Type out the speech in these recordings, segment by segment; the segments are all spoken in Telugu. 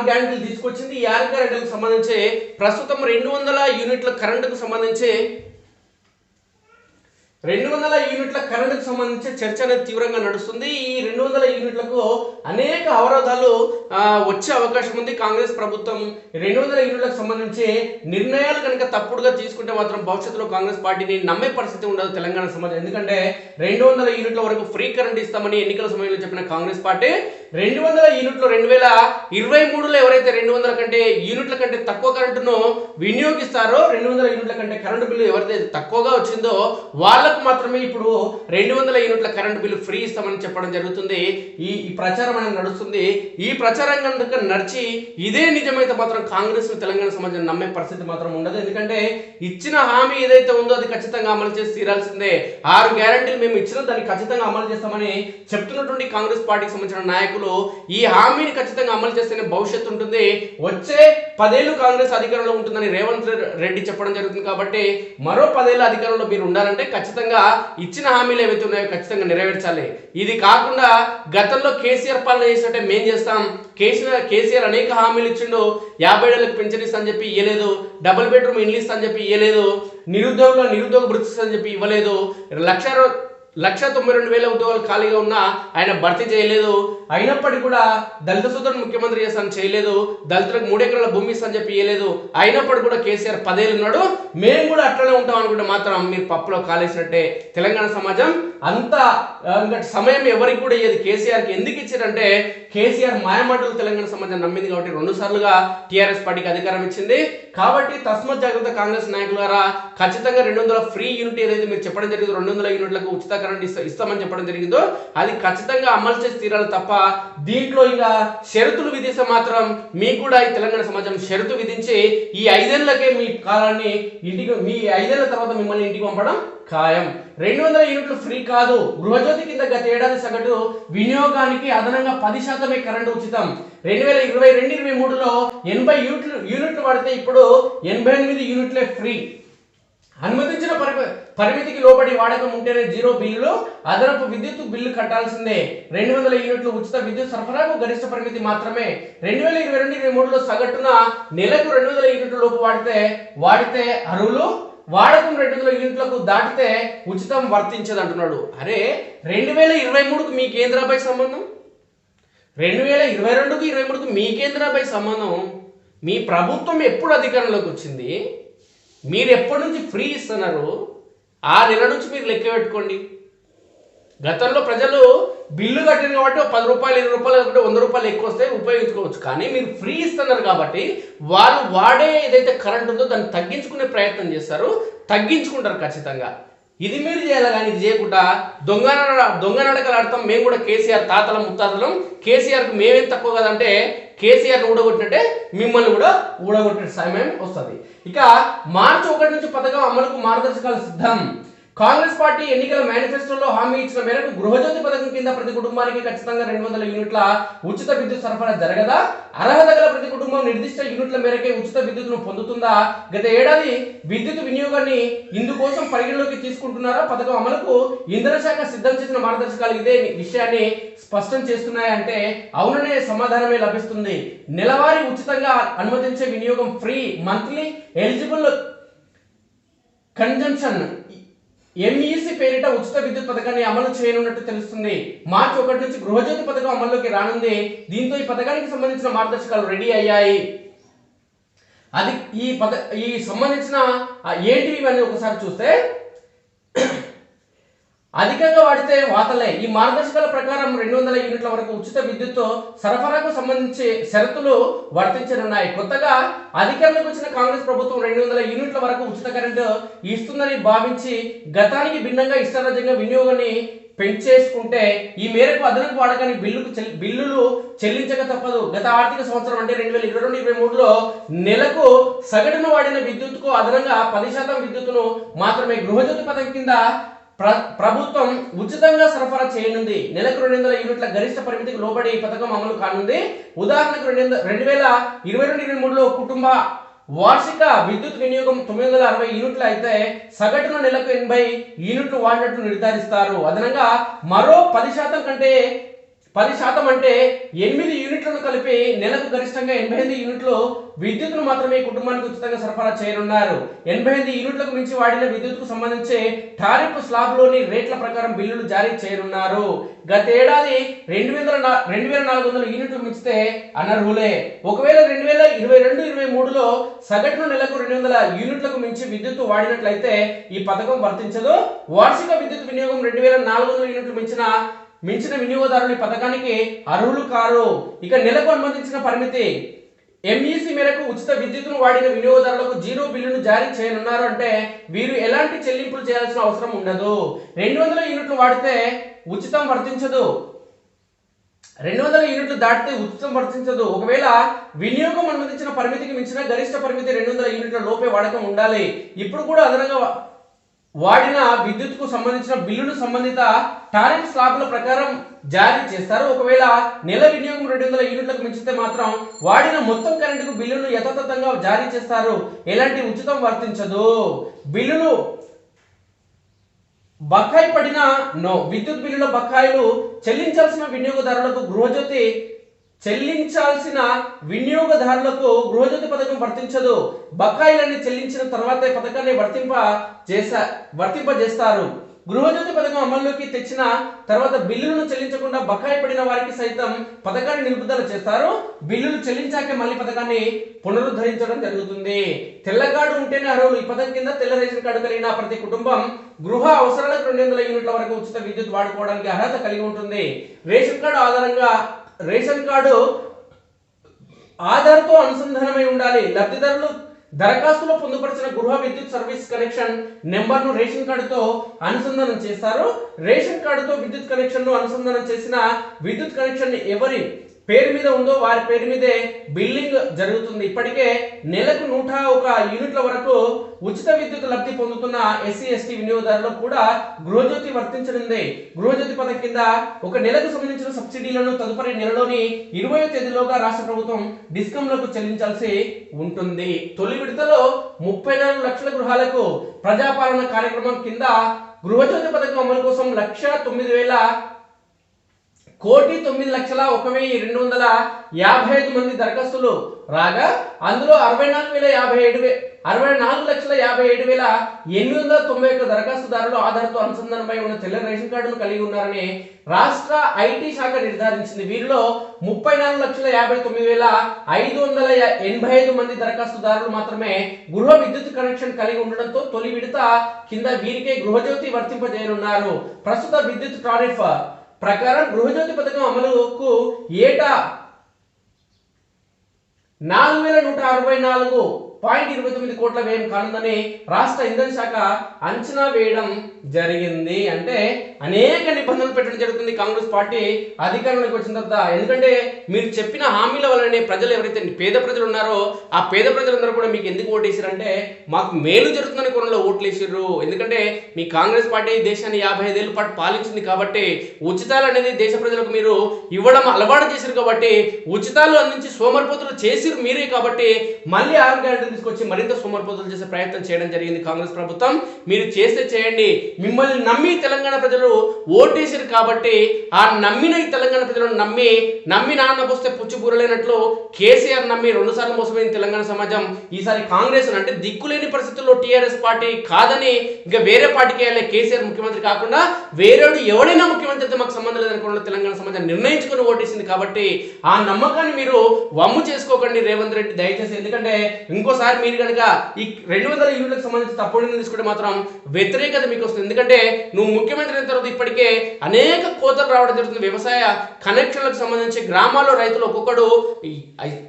గ్యారెంటీలు తీసుకొచ్చింది. ఈ 6 గ్యారెంటీలకు సంబంధించి ప్రస్తుతం 200 యూనిట్ల కరెంటుకు సంబంధించి 200 యూనిట్ల కరెంటుకు సంబంధించి చర్చ అనేది తీవ్రంగా నడుస్తుంది. ఈ 200 యూనిట్లకు అనేక అవరోధాలు వచ్చే అవకాశం ఉంది. కాంగ్రెస్ ప్రభుత్వం 200 యూనిట్లకు సంబంధించి నిర్ణయాలు కనుక తప్పుడుగా తీసుకుంటే మాత్రం భవిష్యత్తులో కాంగ్రెస్ పార్టీని నమ్మే పరిస్థితి ఉండదు తెలంగాణ సమాజం. ఎందుకంటే 200 యూనిట్ల వరకు ఫ్రీ కరెంట్ ఇస్తామని ఎన్నికల సమయంలో చెప్పిన కాంగ్రెస్ పార్టీ 200 యూనిట్లు 2023లో ఎవరైతే 200 కంటే యూనిట్ల కంటే తక్కువ కరెంటును వినియోగిస్తారో 200 యూనిట్ల కంటే కరెంటు బిల్లు ఎవరైతే తక్కువగా వచ్చిందో వాళ్ళకు మాత్రమే ఇప్పుడు 200 యూనిట్ల కరెంటు బిల్లు ఫ్రీ ఇస్తామని చెప్పడం జరుగుతుంది. ఈ ప్రచారం అనేది నడుస్తుంది. ఈ ప్రచారం కనుక నడిచి ఇదే నిజమైతే మాత్రం కాంగ్రెస్ తెలంగాణ సమాజం నమ్మే పరిస్థితి మాత్రం ఉండదు. ఎందుకంటే ఇచ్చిన హామీ ఏదైతే ఉందో అది ఖచ్చితంగా అమలు చేసి తీరాల్సిందే. 6 గ్యారెంటీలు మేము ఇచ్చిన దాన్ని ఖచ్చితంగా అమలు చేస్తామని చెప్తున్నటువంటి కాంగ్రెస్ పార్టీకి సంబంధించిన నాయకులు ఈ హామీని ఖచ్చితంగా అమలు చేస్తేనే భవిష్యత్తు ఉంటుంది. వచ్చే 10 ఏళ్ళు కాంగ్రెస్ అధికారంలో ఉంటుందని రేవంత్ రెడ్డి చెప్పడం జరుగుతుంది. కాబట్టి మరో 10 ఏళ్ళ అధికారంలో మీరు ఉండాలంటే ఖచ్చితంగా ఇచ్చిన హామీలు ఏవైతే ఉన్నాయో ఖచ్చితంగా నెరవేర్చాలి. ఇది కాకుండా గతంలో కేసీఆర్ పాలన చేసినట్టే మేం చేస్తాం, కేసీఆర్ అనేక హామీలు ఇచ్చిండు. 50 ఏళ్ళకి పెన్షన్ ఇస్తా అని చెప్పి ఇవ్వలేదు, డబుల్ బెడ్రూమ్ ఇండ్లు ఇస్తా అని చెప్పి ఇవ్వలేదు, నిరుద్యోగ భృతి అని చెప్పి ఇవ్వలేదు, 1,92,000 ఉద్యోగాలు ఖాళీగా ఉన్నా ఆయన భర్తీ చేయలేదు. అయినప్పటికీ కూడా దళిత సోదరుడు ముఖ్యమంత్రి చేస్తాను చేయలేదు, దళితులకు 3 ఎకరాల భూమి ఇస్తాను చెప్పి ఇవ్వలేదు. అయినప్పటికీ కూడా కేసీఆర్ 10 ఏళ్ళు ఉన్నాడు, మేము కూడా అట్లనే ఉంటాం అనుకుంటే మాత్రం మీరు పప్పులో కాలేసినట్టే. తెలంగాణ సమాజం అంత సమయం ఎవరికి కూడా ఇయ్యేది. కేసీఆర్కి ఎందుకు ఇచ్చారంటే కేసీఆర్ మాయమాటలు తెలంగాణ సమాజం నమ్మింది కాబట్టి 2 సార్లుగా టీఆర్ఎస్ పార్టీకి అధికారం ఇచ్చింది. కాబట్టి తస్మత్ జాగ్రత్త కాంగ్రెస్ నాయకులారా, ఖచ్చితంగా 200 ఫ్రీ యూనిట్ ఏదైతే మీరు చెప్పడం జరిగిందో 200 యూనిట్లకు ఉచిత కరెంట్ ఇస్తామని చెప్పడం జరిగిందో అది ఖచ్చితంగా అమలు చేసి తీరాలి తప్ప దీంట్లో ఇంకా షరతులు విధిస్తే మాత్రం మీకు కూడా ఈ తెలంగాణ సమాజం షరతు విధించి ఈ 5 ఏళ్లకే మీ కాలాన్ని మీ 5 ఏళ్ల తర్వాత మిమ్మల్ని ఇంటికి పంపడం ఖాయం. 200 యూనిట్లు ఫ్రీ కాదు. గృహజ్యోతి కింద గత ఏడాది సగటు వినియోగానికి అదనంగా 10% కరెంటు ఉచితం. 2022-23లో 80 యూనిట్లు వాడితే ఇప్పుడు 88 యూనిట్లే ఫ్రీ. అనుమతించిన పరిమితికి లోబడి వాడకం ఉంటేనే 0 బిల్లులు, అదనపు విద్యుత్ బిల్లు కట్టాల్సిందే. 200 యూనిట్లు ఉచిత విద్యుత్ సరఫరాకు గరిష్ట పరిమితి మాత్రమే. 2022-23లో సగటున నెలకు 200 యూనిట్ల లోపు వాడితే అర్హులు, వాడకం 200 యూనిట్లకు దాటితే ఉచితం వర్తించదు అంటున్నాడు. అరే 2023కు మీ కేంద్రపై సంబంధం, 2022కు 23కు మీ కేంద్రపై సంబంధం. మీ ప్రభుత్వం ఎప్పుడు అధికారంలోకి వచ్చింది, మీరు ఎప్పటి నుంచి ఫ్రీ ఇస్తున్నారు, ఆ నెల నుంచి మీరు లెక్క పెట్టుకోండి. గతంలో ప్రజలు బిల్లు కట్టిన కాబట్టి 10 రూపాయలు 20 రూపాయలు కాబట్టి 100 రూపాయలు ఎక్కువ వస్తే ఉపయోగించుకోవచ్చు. కానీ మీరు ఫ్రీ ఇస్తున్నారు కాబట్టి వాళ్ళు వాడే ఏదైతే కరెంట్ ఉందో దాన్ని తగ్గించుకునే ప్రయత్నం చేస్తారు, తగ్గించుకుంటారు ఖచ్చితంగా. ఇది మీరు చేయాలి కానీ ఇది చేయకుండా దొంగ నడకలు ఆడతాం. మేము కూడా కేసీఆర్ తాతల ముత్తాతలం, కేసీఆర్కి మేమేం తక్కువ కదంటే కేసీఆర్ని ఊడగొట్టినట్టే మిమ్మల్ని కూడా ఊడగొట్టిన సమయం వస్తుంది. ఇక మార్చి 1 నుంచి పథకం అమలుకు మార్గదర్శకాలు సిద్ధం. కాంగ్రెస్ పార్టీ ఎన్నికల మేనిఫెస్టోలో హామీ ఇచ్చిన మేరకు గృహజ్యోతి పథకం కింద ప్రతి కుటుంబానికి ఖచ్చితంగా 200 యూనిట్ల ఉచిత విద్యుత్ సరఫరా జరగదా? అర్హత గల ప్రతి కుటుంబం నిర్దిష్ట యూనిట్ల మేరకే ఉచిత విద్యుత్ను పొందుతుందా? గత ఏడాది విద్యుత్ వినియోగాన్ని ఇందుకోసం పరిగణలోకి తీసుకుంటున్నారా? పథకం అమలుకు ఇంధన శాఖ సిద్ధం చేసిన మార్గదర్శకాలు ఇదే విషయాన్ని స్పష్టం చేస్తున్నాయంటే అవుననే సమాధానమే లభిస్తుంది. నెలవారీ ఉచితంగా అనుమతించే వినియోగం free, monthly eligible consumption MEC పేరిట ఉచిత విద్యుత్ పథకాన్ని అమలు చేయనున్నట్టు తెలుస్తుంది. మార్చి 1 నుంచి గృహజ్యోతి పథకం అమల్లోకి రానుంది. దీంతో ఈ పథకానికి సంబంధించిన మార్గదర్శకాలు రెడీ అయ్యాయి. అది ఈ సంబంధించిన ఏంటివి ఇవన్నీ ఒకసారి చూస్తే అధికంగా వాడితే వాతలే. ఈ మార్గదర్శకాల ప్రకారం 200 యూనిట్ల వరకు ఉచిత విద్యుత్ సరఫరాకు సంబంధించి షరతులు వర్తించనున్నాయి. కొత్తగా అధికారంలోకి వచ్చిన కాంగ్రెస్ ప్రభుత్వం 200 యూనిట్ల వరకు ఉచిత కరెంటు ఇస్తుందని భావించి గతానికి భిన్నంగా ఇష్టారాజ్యంగా వినియోగాన్ని పెంచేసుకుంటే ఈ మేరకు అదనపు వాడకానికి బిల్లులు చెల్లించక తప్పదు. గత ఆర్థిక సంవత్సరం అంటే 2022-23లో నెలకు సగటున వాడిన విద్యుత్కు అదనంగా 10% విద్యుత్తును మాత్రమే గృహజ్యోతి పథకం కింద ప్రభుత్వం ఉచితంగా సరఫరా చేయనుంది. నెలకు 200 యూనిట్ల గరిష్ట పరిమితికి లోబడి ఈ పథకం అమలు కానుంది. ఉదాహరణకు 2022-23లో కుటుంబ వార్షిక విద్యుత్ వినియోగం 960 యూనిట్లు అయితే సగటున నెలకు 80 యూనిట్లు వాడినట్లు నిర్ధారిస్తారు. అదనంగా మరో 10% కంటే 10% అంటే 8 యూనిట్లను కలిపి నెలకు గరిష్టంగా 88 యూనిట్లు విద్యుత్తును మాత్రమే కుటుంబానికి ఉచితంగా సరఫరా చేయనున్నారు. 88 యూనిట్లకు మించి వాడిన విద్యుత్తుకు సంబంధించి టారిఫ్ స్లాబ్లోని రేట్ల ప్రకారం బిల్లులు జారీ చేయనున్నారు. గత ఏడాది 2400 యూనిట్లు మించితే అనర్హులే. ఒకవేళ 2022-23లో సగటున నెలకు 200 యూనిట్లకు మించి విద్యుత్తు వాడినట్లయితే ఈ పథకం వర్తించదు. వార్షిక విద్యుత్ వినియోగం 2400 యూనిట్లు మించిన వినియోగదారులు ఈ పథకానికి అర్హులు కారు. ఇక నెలకు అనుమతించిన పరిమితి ఎంఈసీ మేరకు ఉచిత విద్యుత్తును వాడిన వినియోగదారులకు జీరో బిల్లును జారీ చేయనున్నారు. అంటే వీరు ఎలాంటి చెల్లింపులు చేయాల్సిన అవసరం ఉండదు. 200 యూనిట్లు వాడితే ఉచితం వర్తించదు. 200 యూనిట్లు దాటితే ఉచితం వర్తించదు. ఒకవేళ వినియోగం అనుమతించిన పరిమితికి మించిన గరిష్ట పరిమితి 200 యూనిట్ల లోపే వాడకం ఉండాలి. ఇప్పుడు కూడా అదనంగా వాడిన విద్యుత్కు సంబంధించిన బిల్లును సంబంధిత టారిఫ్ స్లాబ్ల ప్రకారం జారీ చేస్తారు. ఒకవేళ నెల వినియోగం 200 యూనిట్లకు మించితే మాత్రం వాడిన మొత్తం కరెంటుకు బిల్లును యథాతథంగా జారీ చేస్తారు. ఎలాంటి ఉచితం వర్తించదు. బిల్లులు బకాయి పడిన విద్యుత్ బిల్లుల బకాయిలు చెల్లించాల్సిన వినియోగదారులకు గృహజ్యోతి పథకం వర్తించదు. బకాయిలన్నీ చెల్లించిన తర్వాతే పథకాన్ని వర్తింపజేస్తారు. గృహజ్యోతి పథకం అమల్లోకి తెచ్చిన తర్వాత బిల్లులను చెల్లించకుండా బకాయి పడిన వారికి సైతం పథకాన్ని నిలుపుదల చేస్తారు. బిల్లులు చెల్లించాకే మళ్ళీ పథకాన్ని పునరుద్ధరించడం జరుగుతుంది. తెల్ల కార్డు ఉంటేనే అర్హులు. ఈ పథకం కింద తెల్ల రేషన్ కార్డు కలిగిన ప్రతి కుటుంబం గృహ అవసరాలకు 200 యూనిట్ల వరకు ఉచిత విద్యుత్ వాడుకోవడానికి అర్హత కలిగి ఉంటుంది. రేషన్ కార్డు ఆధార్తో అనుసంధానమై ఉండాలి. లబ్ధిదారులు దరఖాస్తులో పొందుపరిచిన గృహ విద్యుత్ సర్వీస్ కనెక్షన్ నెంబర్ను రేషన్ కార్డుతో అనుసంధానం చేస్తారు. రేషన్ కార్డుతో విద్యుత్ కనెక్షన్ను అనుసంధానం చేసిన విద్యుత్ కనెక్షన్ ఎవరి పేరు మీద ఉందో వారి పేరు మీదే బిల్లింగ్ జరుగుతుంది. ఇప్పటికే నెలకు 101 యూనిట్ల వరకు ఉచిత విద్యుత్ లబ్ధి పొందుతున్న ఎస్సీ ఎస్టీ వినియోగదారులకు కూడా గృహజ్యోతి వర్తించనుంది. గృహజ్యోతి పథకం కింద ఒక నెలకు సంబంధించిన సబ్సిడీలను తదుపరి నెలలోని 20వ తేదీలోగా రాష్ట్ర ప్రభుత్వం డిస్కంలకు చెల్లించాల్సి ఉంటుంది. తొలి విడతలో 34 లక్షల గృహాలకు ప్రజాపాలన కార్యక్రమం కింద గృహజ్యోతి పథకం అమలు కోసం 1,09,01,255 మంది దరఖాస్తులు రాగా అందులో 64,57,891 దరఖాస్తుదారులు ఆధార్తో అనుసంధానమై ఉన్న తెల్ల రేషన్ కార్డును కలిగి ఉన్నారని రాష్ట్ర ఐటీ శాఖ నిర్ధారించింది. వీరిలో 34,59,585 మంది దరఖాస్తుదారులు మాత్రమే గృహ విద్యుత్ కనెక్షన్ కలిగి ఉండడంతో తొలి విడత కింద వీరికే గృహజ్యోతి వర్తింపజేయనున్నారు. ప్రస్తుత విద్యుత్ టారిఫ్ ప్రకారం గృహజ్యోతి పథకం అమలుకు ఏటా 4,164.29 కోట్ల వ్యయం కానుందని రాష్ట్ర ఇంధన శాఖ అంచనా వేయడం జరిగింది. అంటే అనేక నిబంధనలు పెట్టడం జరుగుతుంది కాంగ్రెస్ పార్టీ అధికారంలోకి వచ్చిన తర్వాత. ఎందుకంటే మీరు చెప్పిన హామీల వల్లనే ప్రజలు ఎవరైతే పేద ప్రజలు ఉన్నారో ఆ పేద ప్రజలందరూ కూడా మీకు ఎందుకు ఓటేసారంటే మాకు మేలు జరుగుతుందని కొనలో ఓట్లు వేసారు. ఎందుకంటే మీ కాంగ్రెస్ పార్టీ దేశాన్ని 55 ఏళ్ల పాటు పాలించింది కాబట్టి ఉచితాలు అనేది దేశ ప్రజలకు మీరు ఇవ్వడం అలవాటు చేశారు కాబట్టి ఉచితాలు అందించి సోమరిపోతులు చేసిరు మీరే కాబట్టి మళ్ళీ 6 గ్యారెంటీలు తీసుకొచ్చి మరింత సోమరిపోతులు చేసే ప్రయత్నం చేయడం జరిగింది కాంగ్రెస్ ప్రభుత్వం. మీరు చేస్తే చేయండి. మిమ్మల్ని నమ్మి తెలంగాణ ప్రజలు ఓటేసారు కాబట్టి ఆ నమ్మిన ఈ తెలంగాణ ప్రజలను నమ్మి నాన్న పోస్తే పుచ్చిబూరలేనట్లు కేసీఆర్ నమ్మి 2 సార్లు మోసపోయింది తెలంగాణ సమాజం. ఈసారి కాంగ్రెస్ అంటే దిక్కులేని పరిస్థితుల్లో టీఆర్ఎస్ పార్టీ కాదని ఇంకా వేరే పార్టీకి వెళ్ళే కేసీఆర్ ముఖ్యమంత్రి కాకుండా వేరేడు ఎవడైనా ముఖ్యమంత్రి అయితే మాకు సంబంధం లేదనుకున్న తెలంగాణ సమాజం నిర్ణయించుకుని ఓటేసింది కాబట్టి ఆ నమ్మకాన్ని మీరు వమ్ము చేసుకోకండి రేవంత్ రెడ్డి దయచేసి. ఎందుకంటే ఇంకోసారి మీరు కనుక ఈ 200 యూనిట్లకు సంబంధించి తప్పుడు తీసుకుంటే మాత్రం వ్యతిరేకత మీకు వస్తుంది. ఎందుకంటే నువ్వు ముఖ్యమంత్రి అయిన తర్వాత ఇప్పటికే అనేక కోతలు రావడం జరుగుతుంది. వ్యవసాయ కనెక్షన్లకు సంబంధించి గ్రామాల్లో రైతులు ఒక్కొక్కడు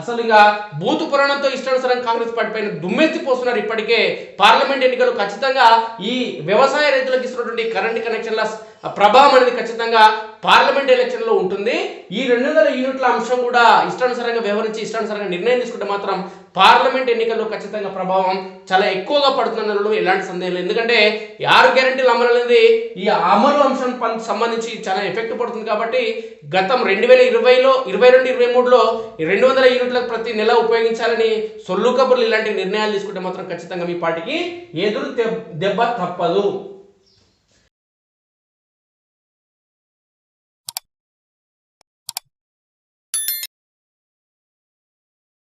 అసలు ఇంకా బూతు పురాణంతో ఇష్టానుసారం కాంగ్రెస్ పార్టీ పైన దుమ్మెత్తి పోస్తున్నారు. ఇప్పటికే పార్లమెంట్ ఎన్నికలు ఖచ్చితంగా ఈ వ్యవసాయ రైతులకు ఇస్తున్నటువంటి కరెంట్ కనెక్షన్ల ప్రభావం అనేది ఖచ్చితంగా పార్లమెంట్ ఎలక్షన్ లో ఉంటుంది. ఈ 200 యూనిట్ల అంశం కూడా ఇష్టానుసారంగా వ్యవహరించి ఇష్టానుసారంగా నిర్ణయం తీసుకుంటే మాత్రం పార్లమెంట్ ఎన్నికల్లో ఖచ్చితంగా ప్రభావం చాలా ఎక్కువగా పడుతుందనలో ఎలాంటి సందేహం లేదు. ఎందుకంటే 6 గ్యారెంటీలు అమలు అనేది ఈ అమలు అంశం సంబంధించి చాలా ఎఫెక్ట్ పడుతుంది కాబట్టి గతం 2020లో 22-23లో 200 యూనిట్లకు ప్రతి నెల ఉపయోగించాలని సొల్లు కబుర్లు ఇలాంటి నిర్ణయాలు తీసుకుంటే మాత్రం ఖచ్చితంగా మీ పార్టీకి ఎదురు దెబ్బ తప్పదు.